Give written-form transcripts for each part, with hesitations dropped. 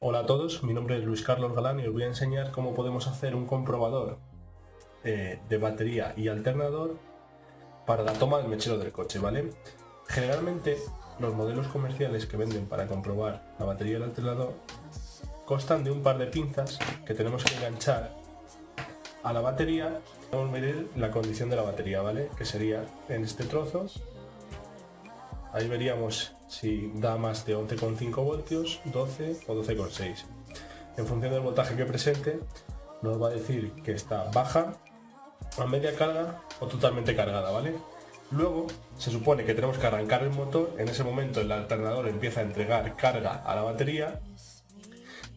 Hola a todos, mi nombre es Luis Carlos Galán y os voy a enseñar cómo podemos hacer un comprobador de batería y alternador para la toma del mechero del coche, ¿vale? Generalmente los modelos comerciales que venden para comprobar la batería y el alternador constan de un par de pinzas que tenemos que enganchar a la batería. Vamos a medir la condición de la batería, ¿vale? Que sería en este trozo. Ahí veríamos si da más de 11,5 voltios, 12 o 12,6. En función del voltaje que presente, nos va a decir que está baja, a media carga o totalmente cargada, ¿vale? Luego se supone que tenemos que arrancar el motor. En ese momento el alternador empieza a entregar carga a la batería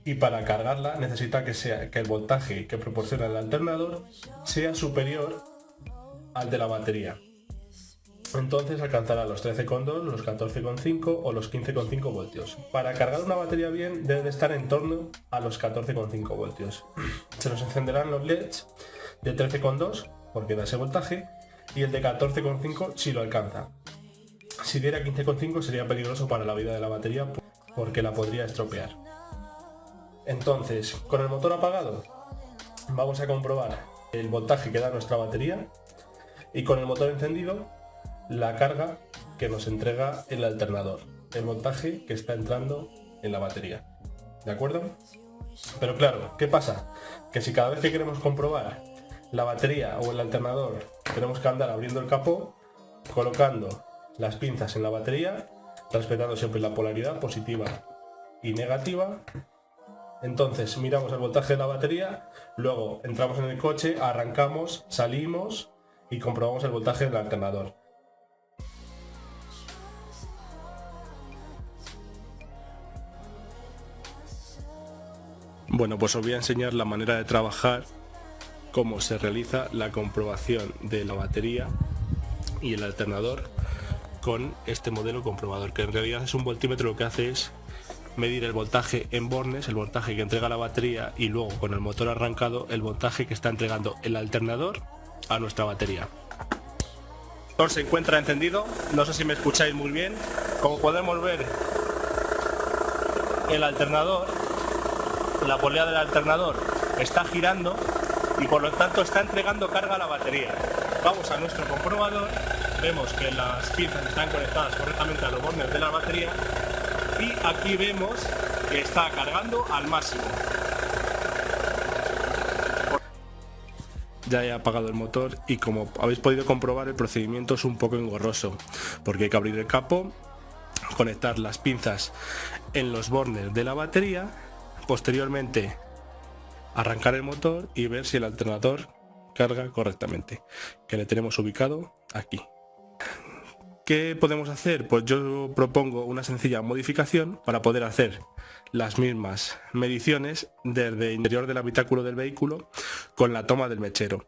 y para cargarla necesita que el voltaje que proporciona el alternador sea superior al de la batería. Entonces alcanzará los 13,2, los 14,5 o los 15,5 voltios. Para cargar una batería bien debe de estar en torno a los 14,5 voltios. Se nos encenderán los LEDs de 13,2 porque da ese voltaje y el de 14,5 si lo alcanza. Si diera 15,5 sería peligroso para la vida de la batería porque la podría estropear. Entonces, con el motor apagado vamos a comprobar el voltaje que da nuestra batería y con el motor encendido la carga que nos entrega el alternador, el voltaje que está entrando en la batería. ¿De acuerdo? Pero claro, ¿qué pasa? Que si cada vez que queremos comprobar la batería o el alternador tenemos que andar abriendo el capó, colocando las pinzas en la batería, respetando siempre la polaridad positiva y negativa. Entonces miramos el voltaje de la batería, luego entramos en el coche, arrancamos, salimos y comprobamos el voltaje del alternador. Bueno, pues os voy a enseñar la manera de trabajar, cómo se realiza la comprobación de la batería y el alternador con este modelo comprobador, que en realidad es un voltímetro. Lo que hace es medir el voltaje en bornes, el voltaje que entrega la batería y luego con el motor arrancado el voltaje que está entregando el alternador a nuestra batería. El motor se encuentra encendido, no sé si me escucháis muy bien. Como podemos ver, el alternador, la polea del alternador está girando y por lo tanto está entregando carga a la batería. Vamos a nuestro comprobador, vemos que las pinzas están conectadas correctamente a los bornes de la batería y aquí vemos que está cargando al máximo. Ya he apagado el motor y como habéis podido comprobar el procedimiento es un poco engorroso porque hay que abrir el capó, conectar las pinzas en los bornes de la batería, posteriormente arrancar el motor y ver si el alternador carga correctamente, que le tenemos ubicado aquí. ¿Qué podemos hacer? Pues yo propongo una sencilla modificación para poder hacer las mismas mediciones desde el interior del habitáculo del vehículo con la toma del mechero.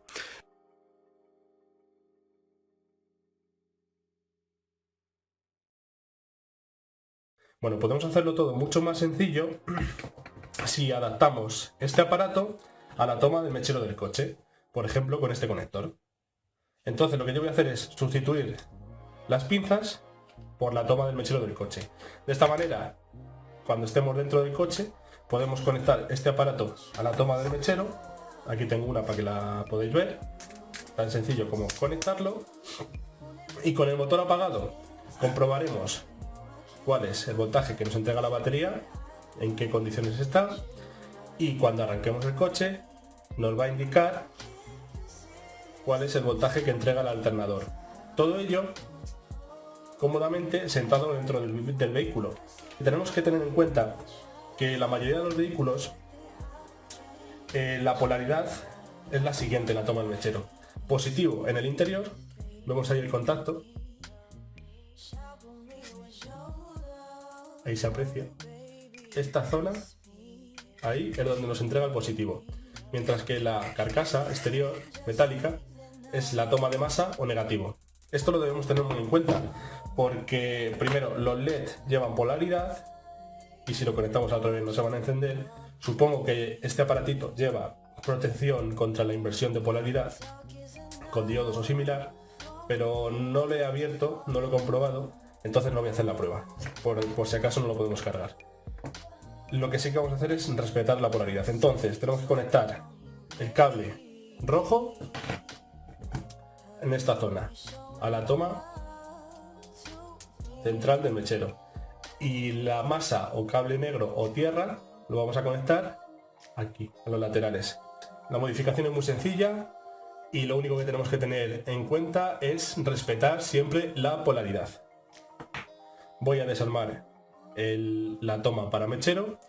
Bueno, podemos hacerlo todo mucho más sencillo si adaptamos este aparato a la toma del mechero del coche, por ejemplo con este conector. Entonces lo que yo voy a hacer es sustituir las pinzas por la toma del mechero del coche. De esta manera, cuando estemos dentro del coche, podemos conectar este aparato a la toma del mechero. Aquí tengo una para que la podáis ver, tan sencillo como conectarlo, y con el motor apagado comprobaremos cuál es el voltaje que nos entrega la batería, en qué condiciones está, y cuando arranquemos el coche nos va a indicar cuál es el voltaje que entrega el alternador. Todo ello cómodamente sentado dentro del vehículo. Y tenemos que tener en cuenta que la mayoría de los vehículos la polaridad es la siguiente en la toma del mechero. Positivo en el interior, vemos ahí el contacto, ahí se aprecia. Esta zona, ahí es donde nos entrega el positivo, mientras que la carcasa exterior metálica es la toma de masa o negativo. Esto lo debemos tener muy en cuenta porque primero los LED llevan polaridad y si lo conectamos al revés no se van a encender. Supongo que este aparatito lleva protección contra la inversión de polaridad con diodos o similar, pero no lo he abierto, no lo he comprobado, entonces no voy a hacer la prueba, por si acaso no lo podemos cargar. lo que sí que vamos a hacer es respetar la polaridad. Entonces tenemos que conectar el cable rojo en esta zona a la toma central del mechero, y la masa o cable negro o tierra lo vamos a conectar aquí a los laterales. La modificación es muy sencilla y lo único que tenemos que tener en cuenta es respetar siempre la polaridad. Voy a desarmar la toma para mechero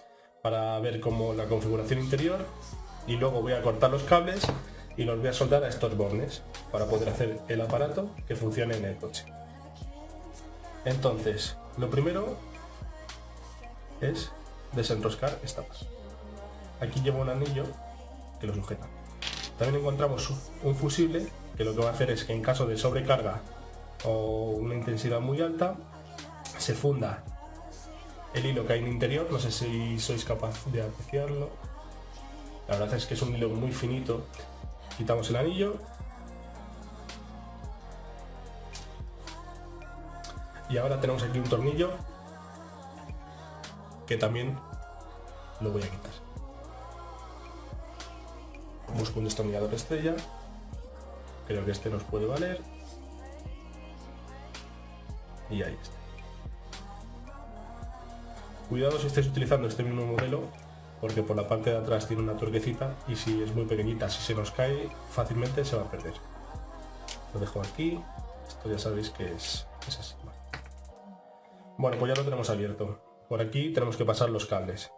para ver cómo la configuración interior, y luego voy a cortar los cables y los voy a soldar a estos bornes para poder hacer el aparato que funcione en el coche. Entonces, lo primero es desenroscar esta masa. Aquí llevo un anillo que lo sujeta. También encontramos un fusible que lo que va a hacer es que en caso de sobrecarga o una intensidad muy alta se funda el hilo que hay en el interior. No sé si sois capaz de apreciarlo. La verdad es que es un hilo muy finito. Quitamos el anillo y ahora tenemos aquí un tornillo que también lo voy a quitar. Busco un destornillador estrella, creo que este nos puede valer, y ahí está. Cuidado si estáis utilizando este mismo modelo, porque por la parte de atrás tiene una tuerquecita y si es muy pequeñita, si se nos cae fácilmente se va a perder. Lo dejo aquí, esto ya sabéis que es así. Bueno, pues ya lo tenemos abierto. Por aquí tenemos que pasar los cables.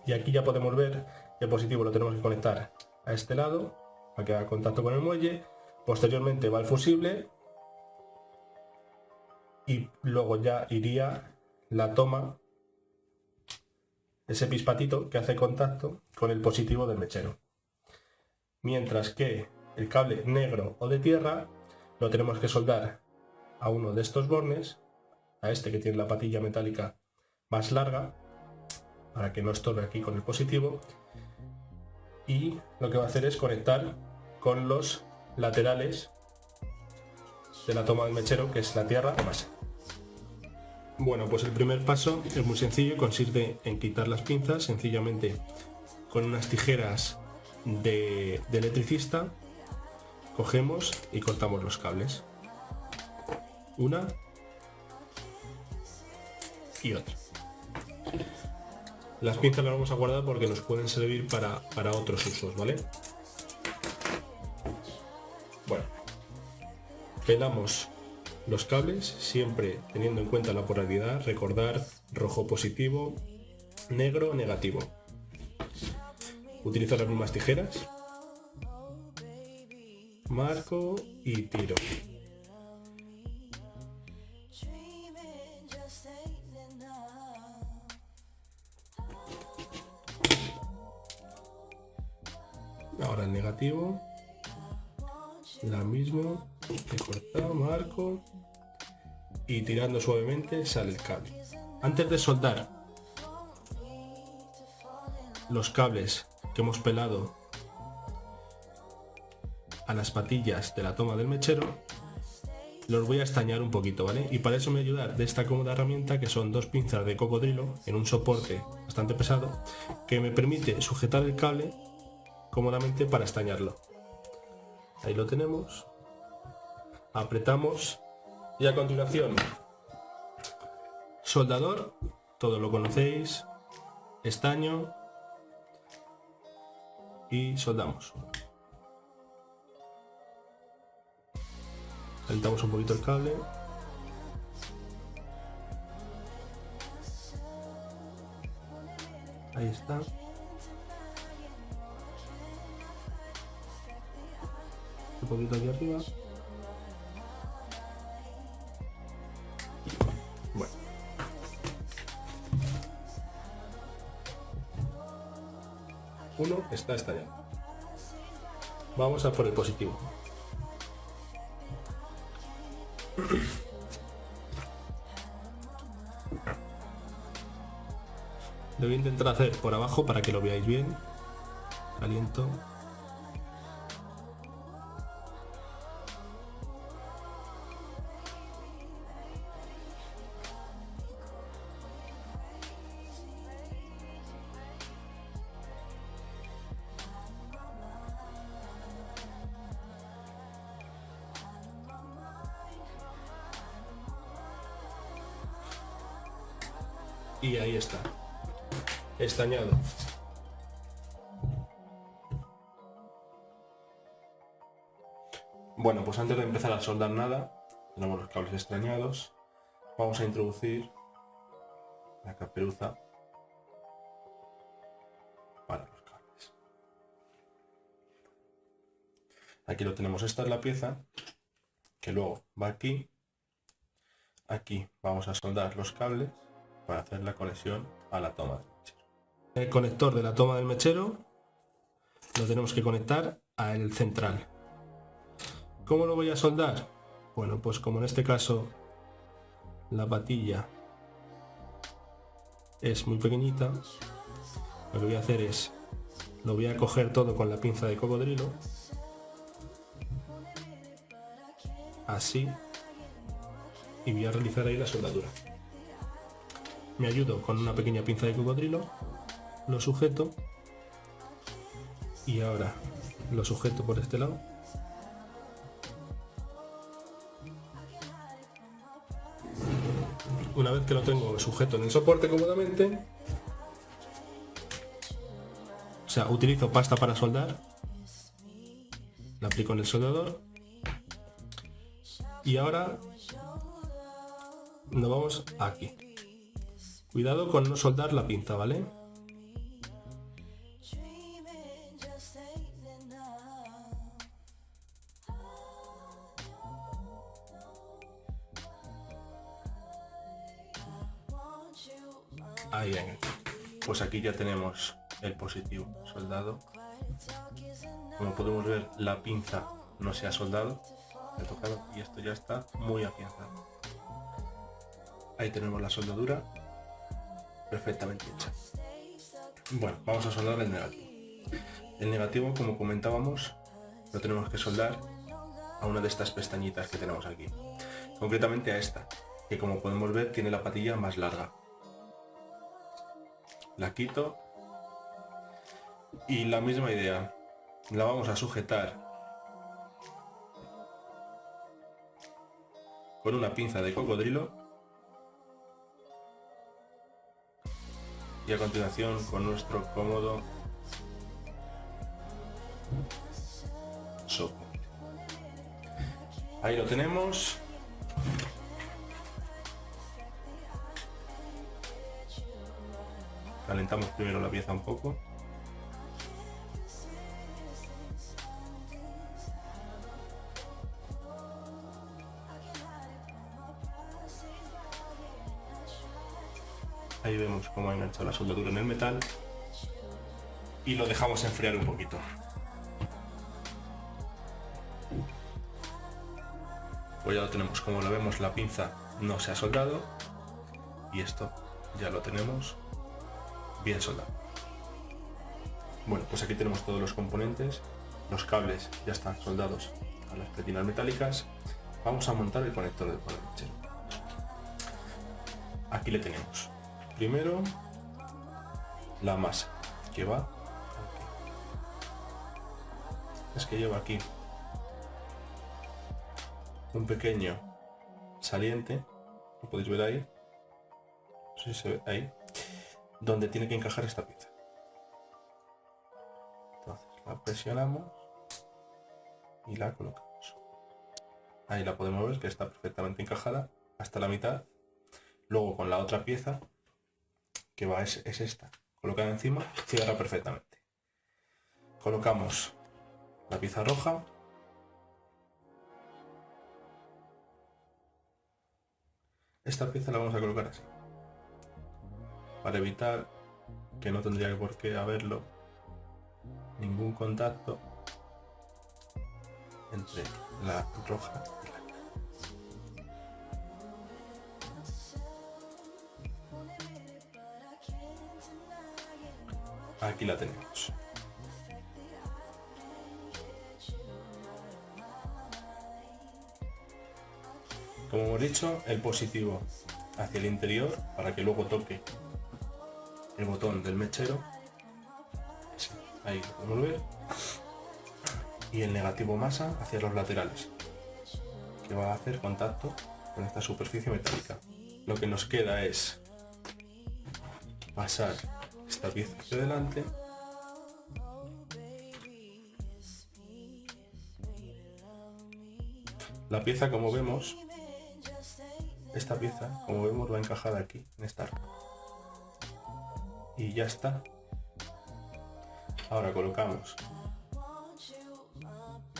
Y aquí ya podemos ver que el positivo lo tenemos que conectar a este lado para que haga contacto con el muelle. Posteriormente va el fusible y luego ya iría la toma, ese pispatito que hace contacto con el positivo del mechero. Mientras que el cable negro o de tierra lo tenemos que soldar a uno de estos bornes, a este que tiene la patilla metálica más larga, para que no estorbe aquí con el positivo, y lo que va a hacer es conectar con los laterales de la toma del mechero, que es la tierra y masa. Bueno, pues el primer paso es muy sencillo, consiste en quitar las pinzas sencillamente con unas tijeras de electricista. Cogemos y cortamos los cables, una y otra. Las pinzas las vamos a guardar porque nos pueden servir para otros usos, ¿vale? Bueno, pelamos los cables, siempre teniendo en cuenta la polaridad. Recordar rojo positivo, negro negativo. Utilizo las mismas tijeras, marco y tiro. Ahora el negativo, la misma, he cortado, marco y tirando suavemente sale el cable. Antes de soldar los cables que hemos pelado a las patillas de la toma del mechero, los voy a estañar un poquito, ¿vale? Y para eso me ayuda de esta cómoda herramienta, que son dos pinzas de cocodrilo en un soporte bastante pesado, que me permite sujetar el cable cómodamente para estañarlo. Ahí lo tenemos, apretamos y a continuación soldador, todo lo conocéis, estaño y soldamos. Calentamos un poquito el cable. Ahí está. Un poquito aquí arriba. Bueno. Uno está estallado. Vamos a por el positivo. Lo voy a intentar hacer por abajo para que lo veáis bien. Caliento. Y ahí está, estañado. Bueno, pues antes de empezar a soldar nada, tenemos los cables estañados. Vamos a introducir la caperuza para los cables. Aquí lo tenemos, esta es la pieza que luego va aquí. Aquí vamos a soldar los cables para hacer la conexión a la toma del mechero. El conector de la toma del mechero lo tenemos que conectar al central. ¿Cómo lo voy a soldar? Bueno, pues como en este caso la patilla es muy pequeñita, lo que voy a hacer es, lo voy a coger todo con la pinza de cocodrilo, así, y voy a realizar ahí la soldadura. Me ayudo con una pequeña pinza de cocodrilo, lo sujeto y ahora lo sujeto por este lado. Una vez que lo tengo sujeto en el soporte cómodamente, o sea, utilizo pasta para soldar, la aplico en el soldador y ahora nos vamos aquí. Cuidado con no soldar la pinza, ¿vale? Ahí, pues aquí ya tenemos el positivo soldado. Como podemos ver, la pinza no se ha soldado, he tocado, y esto ya está muy afianzado. Ahí tenemos la soldadura perfectamente hecha. Bueno, vamos a soldar el negativo. El negativo, como comentábamos, lo tenemos que soldar a una de estas pestañitas que tenemos aquí, concretamente a esta, que como podemos ver tiene la patilla más larga. La quito y la misma idea, la vamos a sujetar con una pinza de cocodrilo y a continuación con nuestro cómodo soporte. Ahí lo tenemos. Calentamos primero la pieza un poco. Ahí vemos cómo ha enganchado la soldadura en el metal y lo dejamos enfriar un poquito. Pues ya lo tenemos, como lo vemos, la pinza no se ha soldado y esto ya lo tenemos bien soldado. Bueno, pues aquí tenemos todos los componentes, los cables ya están soldados a las pretinas metálicas. Vamos a montar el conector del mechero. Aquí le tenemos. Primero la masa que va aquí. Es que lleva aquí un pequeño saliente, lo podéis ver ahí, no sé si se ve ahí, donde tiene que encajar esta pieza. Entonces la presionamos y la colocamos. Ahí la podemos ver que está perfectamente encajada hasta la mitad. Luego con la otra pieza que va es esta, colocada encima, cierra perfectamente. Colocamos la pieza roja. Esta pieza la vamos a colocar así, para evitar, que no tendría por qué haberlo, ningún contacto entre la roja y la blanca. Aquí la tenemos. Como hemos dicho, el positivo hacia el interior para que luego toque el botón del mechero. Sí, ahí lo podemos ver. Y el negativo masa hacia los laterales, que va a hacer contacto con esta superficie metálica. Lo que nos queda es pasar esta pieza hacia adelante. La pieza, como vemos, esta pieza, como vemos, va encajada aquí, en esta arco. Y ya está. Ahora colocamos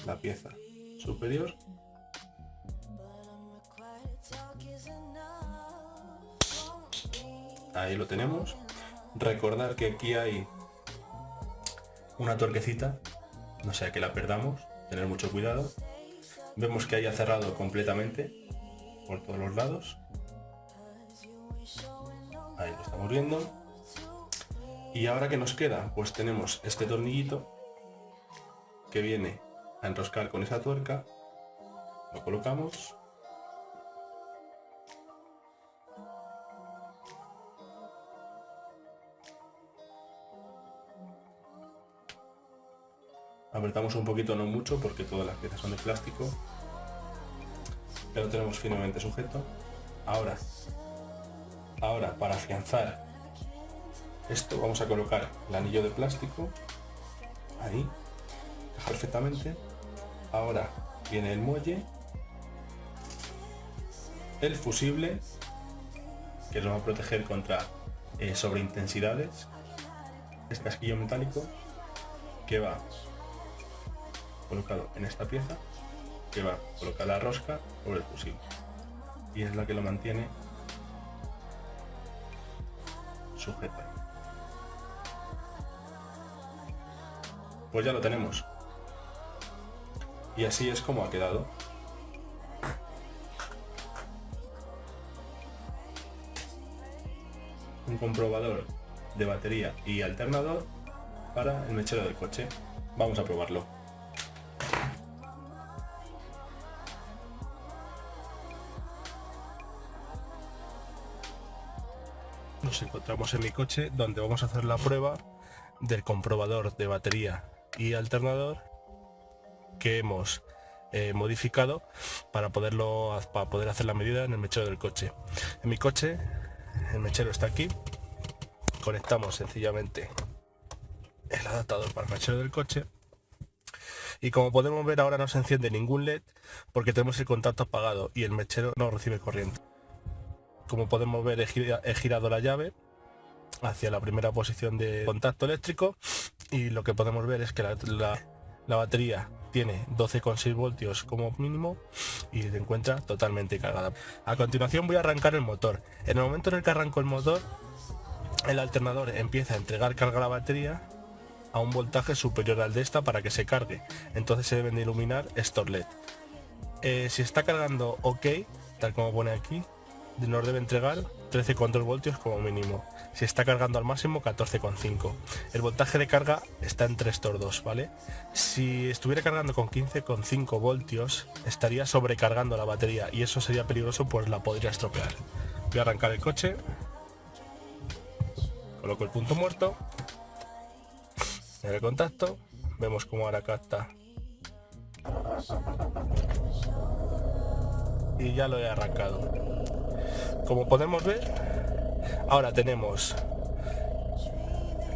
la pieza superior. Ahí lo tenemos. Recordar que aquí hay una tuerquecita, no sea que la perdamos, tener mucho cuidado. Vemos que haya cerrado completamente por todos los lados. Ahí lo estamos viendo. Y ahora, ¿qué nos queda? Pues tenemos este tornillito que viene a enroscar con esa tuerca. Lo colocamos. Apretamos un poquito, no mucho, porque todas las piezas son de plástico. Ya lo tenemos finamente sujeto. Ahora, para afianzar esto, vamos a colocar el anillo de plástico. Ahí, encaja perfectamente. Ahora viene el muelle, el fusible, que nos va a proteger contra sobreintensidades. Este casquillo metálico que va colocado en esta pieza, que va a colocar la rosca sobre el fusible, y es la que lo mantiene sujeto. Pues ya lo tenemos, y así es como ha quedado. Un comprobador de batería y alternador para el mechero del coche. Vamos a probarlo. Nos encontramos en mi coche, donde vamos a hacer la prueba del comprobador de batería y alternador que hemos modificado para poder hacer la medida en el mechero del coche. En mi coche el mechero está aquí. Conectamos sencillamente el adaptador para el mechero del coche, y como podemos ver, ahora no se enciende ningún LED porque tenemos el contacto apagado y el mechero no recibe corriente. Como podemos ver, he girado la llave hacia la primera posición de contacto eléctrico, y lo que podemos ver es que la batería tiene 12,6 voltios como mínimo y se encuentra totalmente cargada. A continuación voy a arrancar el motor. En el momento en el que arranco el motor, el alternador empieza a entregar carga a la batería a un voltaje superior al de esta para que se cargue. Entonces se deben de iluminar estos LED. Si está cargando OK, tal como pone aquí, nos debe entregar 13,2 voltios como mínimo. Si está cargando al máximo, 14,5. El voltaje de carga está entre estos dos, ¿vale? Si estuviera cargando con 15,5 voltios, estaría sobrecargando la batería, y eso sería peligroso, pues la podría estropear. Voy a arrancar el coche, coloco el punto muerto en el contacto, vemos cómo ahora capta, y ya lo he arrancado. Como podemos ver, ahora tenemos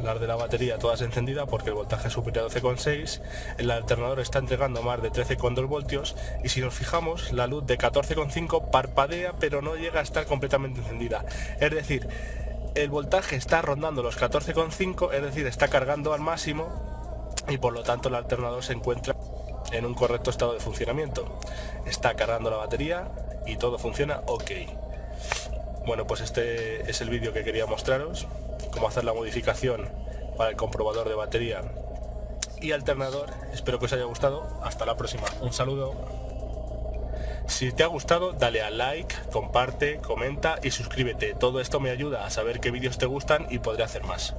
las de la batería todas encendidas porque el voltaje es superior a 12,6, el alternador está entregando más de 13,2 voltios, y si nos fijamos, la luz de 14,5 parpadea pero no llega a estar completamente encendida. Es decir, el voltaje está rondando los 14,5, es decir, está cargando al máximo, y por lo tanto el alternador se encuentra en un correcto estado de funcionamiento. Está cargando la batería y todo funciona OK. Bueno, pues este es el vídeo que quería mostraros, cómo hacer la modificación para el comprobador de batería y alternador. Espero que os haya gustado. Hasta la próxima. Un saludo. Si te ha gustado, dale a like, comparte, comenta y suscríbete. Todo esto me ayuda a saber qué vídeos te gustan y podré hacer más.